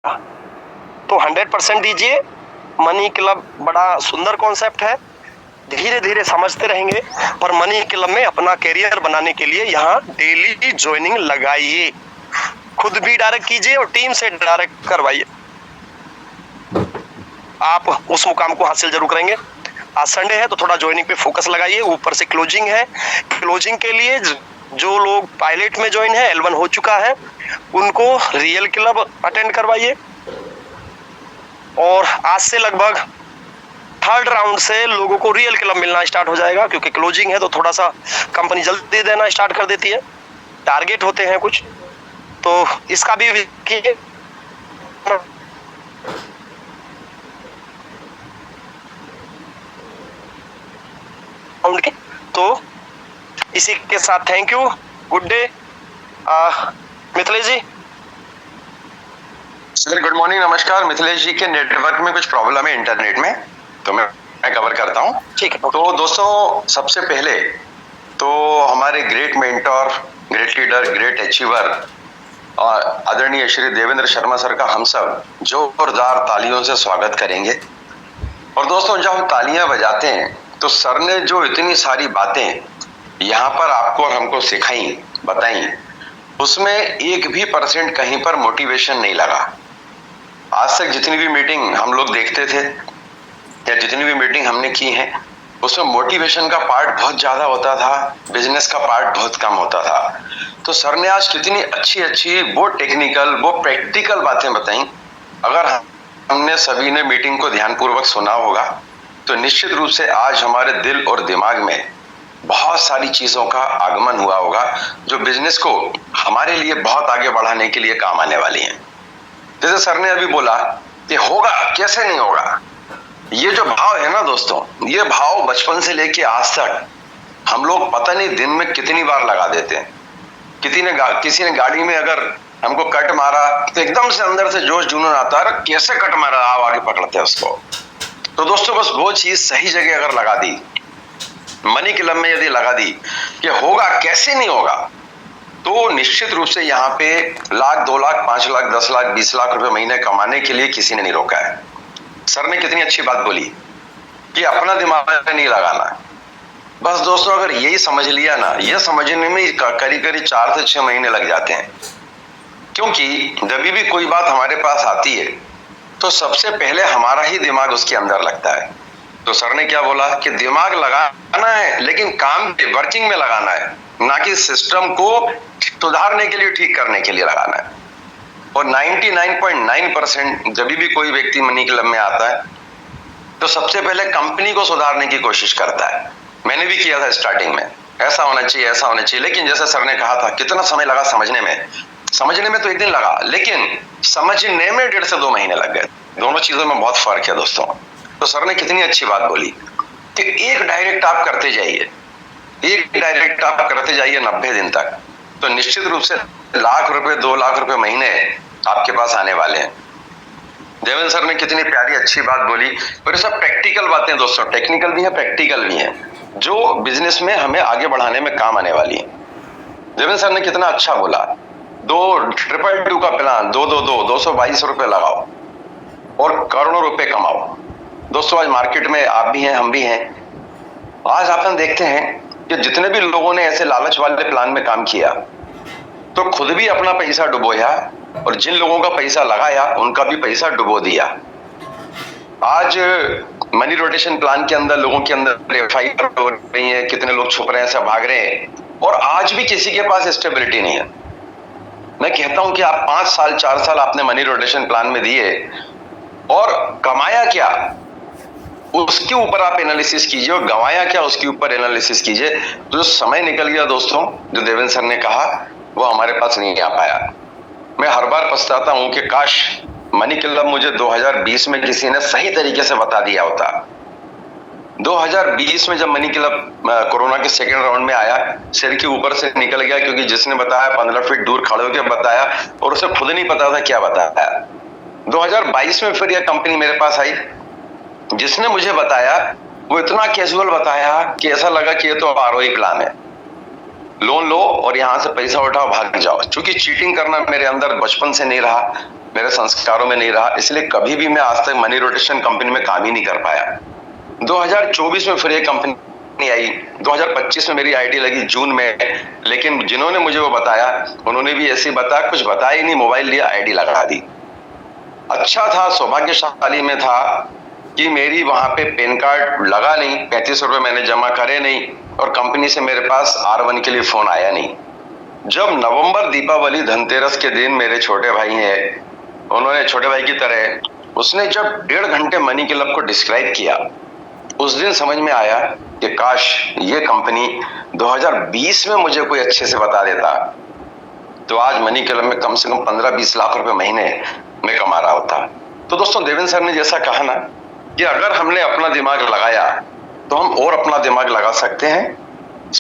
तो 100% दीजिए। Money club बड़ा सुंदर कॉन्सेप्ट है, धीरे धीरे समझते रहेंगे। पर मनी क्लब में अपना कैरियर बनाने के लिए यहाँ डेली ज्वाइनिंग लगाइए, खुद भी डायरेक्ट कीजिए और टीम से डायरेक्ट करवाइए, आप उस मुकाम को हासिल जरूर करेंगे। आज संडे है तो थोड़ा ज्वाइनिंग पे फोकस लगाइए। ऊपर से क्लोजिंग है, क्लोजिंग के लिए जो लोग पायलट में ज्वाइन है, L1 हो चुका है, उनको रियल क्लब अटेंड करवाइए। और आज से लगभग थर्ड राउंड से लोगों को रियल क्लब मिलना स्टार्ट हो जाएगा, क्योंकि क्लोजिंग है तो थोड़ा सा कंपनी जल्दी देना स्टार्ट कर देती है, टारगेट होते हैं कुछ, तो इसका भी के। तो इसी के साथ thank you, good day. Mithilesh ji. Sir good morning, नमस्कार। मिथिलेश जी के नेटवर्क में कुछ प्रॉब्लम है इंटरनेट में, तो मैं कवर करता हूँ। ठीक है। तो दोस्तों, सबसे पहले तो हमारे great mentor, great leader, great achiever आदरणीय श्री देवेंद्र शर्मा सर का हम सब जोरदार तालियों से स्वागत करेंगे। और दोस्तों, जब हम तालियां बजाते हैं तो सर ने जो इतनी सारी बातें यहाँ पर आपको और हमको सिखाई, बताई, उसमें एक भी % कहीं पर मोटिवेशन नहीं लगा। आज तक जितनी भी मीटिंग हम लोग देखते थे या जितनी भी मीटिंग हमने की है, उसमें मोटिवेशन का पार्ट बहुत ज्यादा होता था, बिजनेस का पार्ट बहुत कम होता था। तो सर ने आज कितनी अच्छी अच्छी वो टेक्निकल, वो प्रैक्टिकल बातें बताई। अगर हमने सभी ने मीटिंग को ध्यानपूर्वक सुना होगा तो निश्चित रूप से आज हमारे दिल और दिमाग में बहुत सारी चीजों का आगमन हुआ होगा, जो बिजनेस को हमारे लिए बहुत आगे बढ़ाने के लिए काम आने वाली हैं। जैसे सर ने अभी बोला कि होगा कैसे नहीं होगा, ये जो भाव है ना दोस्तों, ये भाव बचपन से लेके आज तक हम लोग पता नहीं दिन में कितनी बार लगा देते हैं। किसी ने गाड़ी में अगर हमको कट मारा तो एकदम से अंदर से जोश जुनून आता है, कैसे कट मारा, आओ आगे पकड़ते हैं उसको। तो दोस्तों, बस वो चीज सही जगह अगर लगा दी, मनी क्लब में यदि लगा दी कि होगा कैसे नहीं होगा, तो निश्चित रूप से यहाँ पे लाख, 2 लाख, 5 लाख, 10 लाख, 20 लाख रुपए महीने कमाने के लिए किसी ने नहीं रोका है। सर ने कितनी अच्छी बात बोली कि अपना दिमाग नहीं लगाना। बस दोस्तों, अगर यही समझ लिया ना, ये समझने में करीब करीब 4 से 6 महीने लग जाते हैं। क्योंकि जब भी कोई बात हमारे पास आती है तो सबसे पहले हमारा ही दिमाग उसके अंदर लगता है। तो सर ने क्या बोला कि दिमाग लगाना है, लेकिन काम वर्किंग में लगाना है, ना कि सिस्टम को सुधारने के लिए, ठीक करने के लिए लगाना है। और 99.9% जब भी कोई व्यक्ति मनी क्लब में आता है तो सबसे पहले कंपनी को सुधारने की कोशिश करता है। मैंने भी किया था स्टार्टिंग में, ऐसा होना चाहिए, ऐसा होना चाहिए, लेकिन जैसे सर ने कहा था, कितना समय लगा समझने में तो 1 दिन लगा, लेकिन समझने में 1.5 से 2 महीने लग गए। दोनों चीजों में बहुत फर्क है दोस्तों। तो सर ने कितनी अच्छी बात बोली कि एक डायरेक्ट आप करते जाइए, 90 दिन तक, तो निश्चित रूप से लाख रुपए, 2 लाख रुपए महीने आपके पास आने वाले हैं। देवेंद्र सर ने कितनी प्यारी अच्छी बात बोली। और ये सब प्रैक्टिकल बातें दोस्तों, टेक्निकल भी है, प्रैक्टिकल भी है, जो बिजनेस में हमें आगे बढ़ाने में काम आने वाली है। देवेंद्र सर ने कितना अच्छा बोला, 2-2-2 का प्लान, 222 रुपए लगाओ और करोड़ों रुपए कमाओ। दोस्तों, आज मार्केट में आप भी हैं, हम भी हैं। आज अपन देखते हैं कि जितने भी लोगों ने ऐसे लालच वाले प्लान में काम किया, तो खुद भी अपना पैसा डुबोया, और जिन लोगों का पैसा लगाया उनका भी पैसा डुबो दिया। आज मनी रोटेशन प्लान के अंदर लोगों के अंदर एफआईआर हो रही है, कितने लोग छुप रहे हैं, सब भाग रहे हैं, और आज भी किसी के पास स्टेबिलिटी नहीं है। मैं कहता हूं कि आप 5 साल, 4 साल आपने मनी रोटेशन प्लान में दिए और कमाया क्या, उसके ऊपर आप एनालिसिस कीजिए, और गंवाया क्या उसके ऊपर एनालिसिस कीजिए। जो समय निकल गया दोस्तों, जो देवेंद्र सर ने कहा, वो हमारे पास नहीं आ पाया। मैं हर बार पछताता हूं कि काश मनी क्लब मुझे 2020 में किसी ने सही तरीके से बता दिया होता। 2020 में जब मनी क्लब कोरोना के सेकेंड राउंड में आया, सिर के ऊपर से निकल गया, क्योंकि जिसने बताया 15 फीट दूर खड़े होकर बताया, और उसे खुद नहीं पता था क्या बताया। 2022 में फिर यह कंपनी मेरे पास आई, जिसने मुझे बताया वो इतना कैजुअल बताया कि ऐसा लगा कि ये तो आरओई प्लान है, लोन लो और यहां से पैसा उठाओ, भाग जाओ। क्योंकि चीटिंग करना मेरे अंदर बचपन से नहीं रहा, मेरे संस्कारों में नहीं रहा, इसलिए कभी भी मैं आज तक मनी रोटेशन कंपनी में काम ही नहीं कर पाया। 2024 में फिर एक कंपनी आई, 2025 में मेरी आईडी लगी जून में, लेकिन जिन्होंने मुझे वो बताया उन्होंने भी ऐसे बताया, कुछ बताया ही नहीं, मोबाइल लिया आईडी लगा दी। अच्छा था, सौभाग्यशाली में था कि मेरी वहां पे पैन कार्ड लगा नहीं, 35 रुपए मैंने जमा करे नहीं, और कंपनी से मेरे पास R1 के लिए फोन आया नहीं। जब नवंबर दीपावली धनतेरस के दिन मेरे छोटे भाई हैं, उन्होंने छोटे भाई की तरह उसने जब 1.5 घंटे मनी क्लब को डिस्क्राइब किया, उस दिन समझ में आया कि काश ये कंपनी 2020 में मुझे कोई अच्छे से बता देता तो आज मनी क्लब में कम से कम 15-20 लाख रुपए महीने में कमा रहा होता। तो दोस्तों, देवेंद्र सर ने जैसा कहा ना कि अगर हमने अपना दिमाग लगाया तो हम और अपना दिमाग लगा सकते हैं,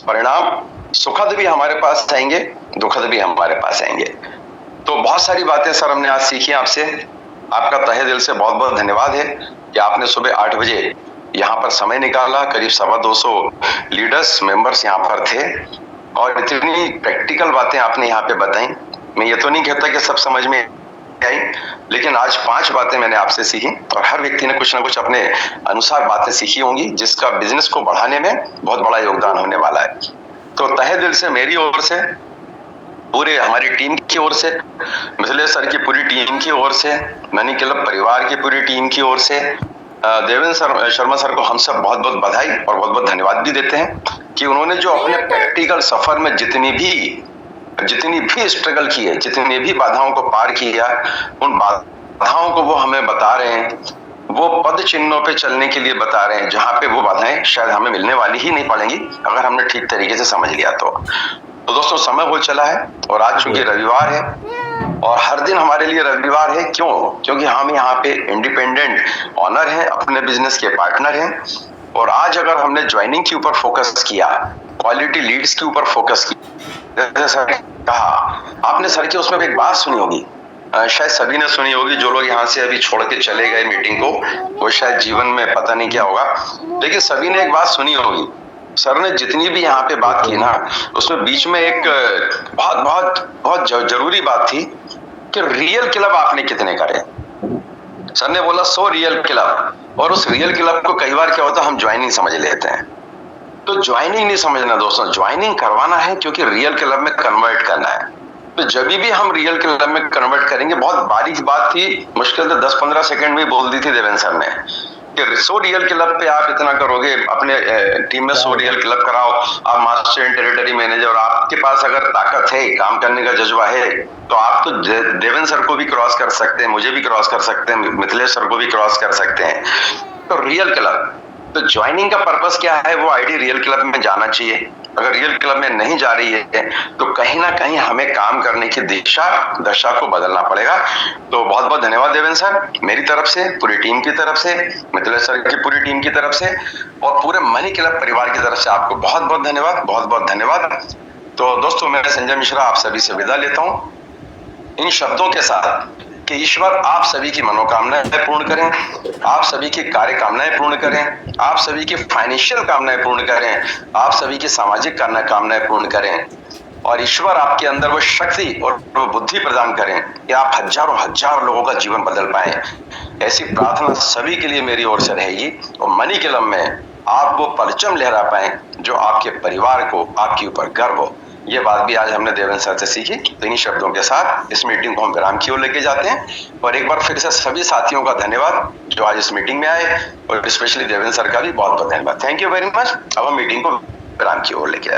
परिणाम सुखद भी हमारे पास आएंगे, दुखद भी हमारे पास आएंगे। तो बहुत सारी बातें सर हमने आज सीखी आपसे। आपका तहे दिल से बहुत बहुत धन्यवाद है कि आपने सुबह 8 बजे यहाँ पर समय निकाला। करीब 225 लीडर्स मेंबर्स यहाँ पर थे और इतनी प्रैक्टिकल बातें आपने यहाँ पे बताई। मैं ये तो नहीं कहता कि सब समझ में आई, लेकिन आज 5 बातें मैंने आपसे सीखी और हर व्यक्ति ने कुछ ना कुछ अपने अनुसार बातें सीखी होंगी, जिसका बिजनेस को बढ़ाने में बहुत बड़ा योगदान होने वाला है। तो तहे दिल से मेरी ओर से, पूरे हमारी टीम की ओर से, मिथिलेश सर की पूरी टीम की ओर से, मनी क्लब परिवार की पूरी टीम की ओर से देवेंद्र शर्मा सर को हम सब बहुत बहुत बधाई और बहुत बहुत धन्यवाद भी देते हैं कि उन्होंने जो अपने प्रैक्टिकल सफर में जितनी भी स्ट्रगल की है, जितनी भी बाधाओं को पार किया, उन बाधाओं को वो हमें बता रहे हैं, वो पद चिन्हों पे चलने के लिए बता रहे हैं, जहां पे वो बाधाएं शायद हमें मिलने वाली ही नहीं पड़ेंगी अगर हमने ठीक तरीके से समझ लिया तो दोस्तों, समय हो चला है और आज चूंकि रविवार है और हर दिन हमारे लिए रविवार है, क्यों? क्योंकि हम यहाँ पे इंडिपेंडेंट ऑनर हैं, अपने बिजनेस के पार्टनर हैं। और आज अगर हमने ज्वाइनिंग के ऊपर फोकस किया, क्वालिटी लीड्स के ऊपर फोकस किया, जैसे सर कहा, आपने सर की उसमें एक बात सुनी होगी, शायद सभी ने सुनी होगी, जो लोग यहाँ से अभी छोड़ के चले गए मीटिंग को, वो शायद जीवन में पता नहीं क्या होगा, लेकिन सभी ने एक बात सुनी होगी। सर ने जितनी भी यहाँ पे बात की ना, उसमें बीच में एक बहुत जरूरी बात थी कि रियल क्लब आपने कितने करे। सर ने बोला 100 रियल क्लब, और उस रियल क्लब को कई बार क्या होता है, हम ज्वाइनिंग समझ लेते हैं। तो ज्वाइनिंग नहीं समझना दोस्तों, ज्वाइनिंग करवाना है, क्योंकि रियल क्लब में कन्वर्ट करना है। तो जब भी हम रियल क्लब में कन्वर्ट करेंगे, बहुत बारीक बात थी, मुश्किल से 10-15 सेकंड में बोल दी थी देवेंद्र सर ने कि 100 रियल क्लब पे आप इतना करोगे, अपने टीम में 100 रियल क्लब कराओ, आप मास्टर एंड टेरिटरी मैनेजर, और आपके पास अगर ताकत है, काम करने का जज्बा है, तो आप तो देवेंद्र सर को भी क्रॉस कर सकते हैं, मुझे भी क्रॉस कर सकते हैं, मिथिलेश सर को भी क्रॉस कर सकते हैं। तो रियल क्लब, तो ज्वाइनिंग का पर्पस क्या है? वो आईडी रियल क्लब में जाना चाहिए। अगर रियल क्लब में नहीं जा रही है तो कहीं ना कहीं हमें काम करने की दशा को बदलना पड़ेगा। तो बहुत बहुत धन्यवाद देवेंद्र सर, मेरी तरफ से, पूरी टीम की तरफ से, मिथिलेश सर की पूरी टीम की तरफ से, और पूरे मनी क्लब परिवार की तरफ से आपको बहुत बहुत धन्यवाद, बहुत बहुत धन्यवाद। तो दोस्तों, मैं संजय मिश्रा आप सभी से विदा लेता हूँ इन शब्दों के साथ कि ईश्वर आप सभी की मनोकामनाएं पूर्ण करें, आप सभी की कार्य कामनाएं पूर्ण करें, आप सभी की फाइनेंशियल कामनाएं पूर्ण करें, आप सभी की सामाजिक कामनाएं पूर्ण करें, और ईश्वर आपके अंदर वो शक्ति और वो बुद्धि प्रदान करें कि आप हजारों लोगों का जीवन बदल पाए। ऐसी प्रार्थना सभी के लिए मेरी ओर से रहेगी और मनी क्लब में आप वो परचम लहरा पाए जो आपके परिवार को, आपके ऊपर गर्व हो। ये बात भी आज हमने देवेंद्र सर से सीखी। तो इन्हीं शब्दों के साथ इस मीटिंग को हम विराम की ओर लेके जाते हैं, और एक बार फिर से सभी साथियों का धन्यवाद जो आज इस मीटिंग में आए, और स्पेशली देवेंद्र सर का भी बहुत बहुत धन्यवाद। Thank you very much. अब हम मीटिंग को विराम की ओर लेके आए।